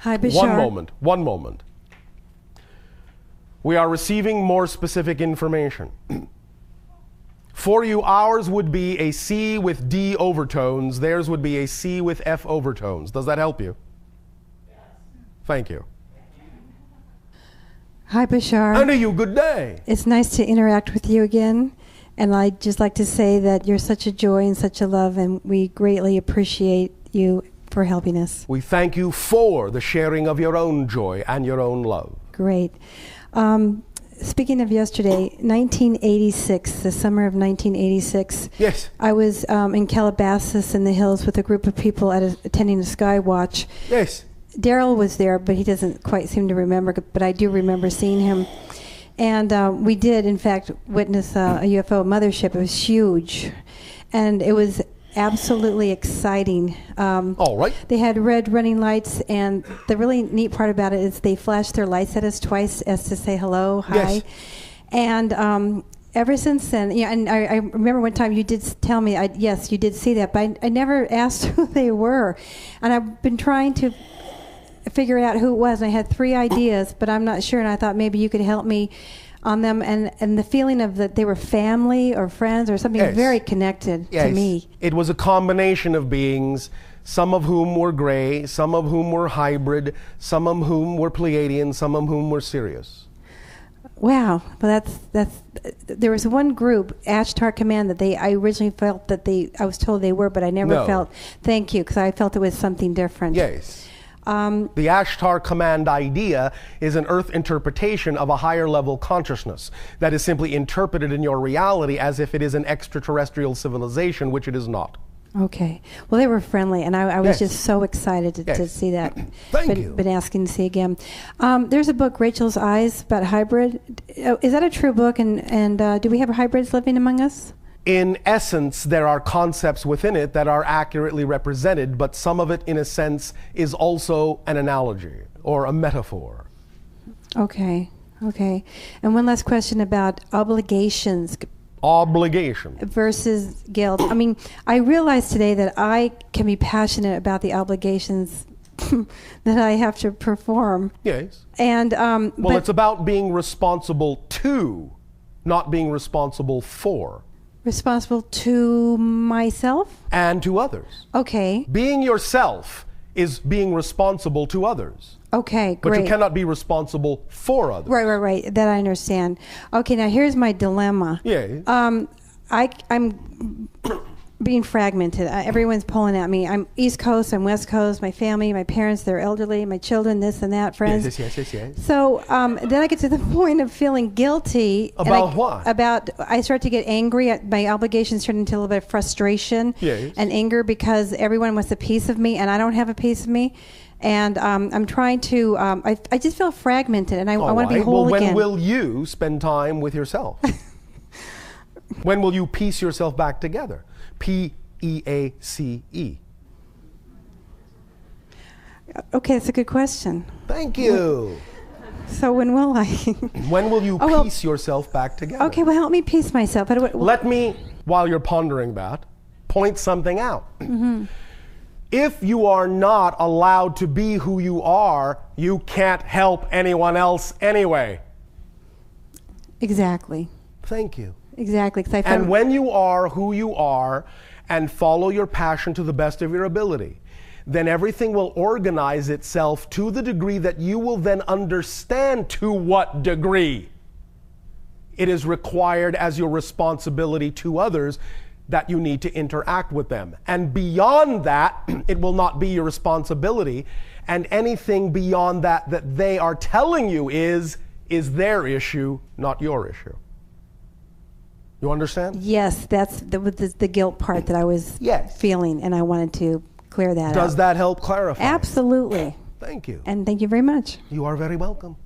Hi, Bshr. One moment. We are receiving more specific information. For you, ours would be a C with D overtones. Theirs would be a C with F overtones. Does that help you? Yes. Thank you. Hi, Bshr. And to you, good day. It's nice to interact with you again. And I'd just like to say that you're such a joy and such a love, and we greatly appreciate you for helping us. We thank you for the sharing of your own joy and your own love. Great. Speaking of yesterday, 1986, the summer of 1986. Yes. I was in Calabasas in the hills with a group of people attending a sky watch. Yes. Daryl was there, but he doesn't quite seem to remember, but I do remember seeing him. And we did, in fact, witness a UFO mothership. It was huge. And it was absolutely exciting. All right. They had red running lights, and the really neat part about it is they flashed their lights at us twice as to say hello, hi. Yes. And ever since then, yeah, and I remember one time you did tell me, yes, you did see that, but I never asked who they were. And I've been trying to figure out who it was. I had 3 ideas, but I'm not sure, and I thought maybe you could help me on them, and the feeling of that they were family or friends or something. Yes. Very connected to me. It was a combination of beings, some of whom were gray, some of whom were hybrid, some of whom were Pleiadian, some of whom were Sirius. Wow. Well, that's. There was one group, Ashtar Command, that I originally felt that I was told they were, but I never felt. Thank you, because I felt it was something different. Yes. The Ashtar Command idea is an Earth interpretation of a higher level consciousness that is simply interpreted in your reality as if it is an extraterrestrial civilization, which it is not. Okay. Well, they were friendly, and I was just so excited to see that. Thank you. Been asking to see again. There's a book, Rachel's Eyes, about hybrid. Is that a true book, and do we have hybrids living among us? In essence, there are concepts within it that are accurately represented, but some of it, in a sense, is also an analogy or a metaphor. Okay. And one last question about obligations. Obligation. Versus guilt. I mean, I realize today that I can be passionate about the obligations that I have to perform. Yes. And well, it's about being responsible to, not being responsible for. Responsible to myself? And to others. Okay. Being yourself is being responsible to others. Okay, great. But you cannot be responsible for others. Right. That I understand. Okay, now here's my dilemma. Yeah. I'm being fragmented. Everyone's pulling at me. I'm East Coast, I'm West Coast, my family, my parents, they're elderly, my children, this and that, friends. Yes. So then I get to the point of feeling guilty. About what? I start to get angry. At my obligations turn into a little bit of frustration and anger because everyone wants a piece of me and I don't have a piece of me. And I'm trying to, I just feel fragmented and I want to be whole again. Well, when will you spend time with yourself? When will you piece yourself back together? P-E-A-C-E. Okay, that's a good question. Thank you. So when will I? When will you piece yourself back together? Okay, well, help me piece myself. Let me, while you're pondering that, point something out. Mm-hmm. If you are not allowed to be who you are, you can't help anyone else anyway. Exactly. Thank you. Exactly. And when you are who you are and follow your passion to the best of your ability, then everything will organize itself to the degree that you will then understand to what degree it is required as your responsibility to others that you need to interact with them. And beyond that, it will not be your responsibility. And anything beyond that that they are telling you is their issue, not your issue. You understand? Yes, that's the guilt part that I was feeling, and I wanted to clear that up. Does that help clarify? Absolutely. Thank you. And thank you very much. You are very welcome.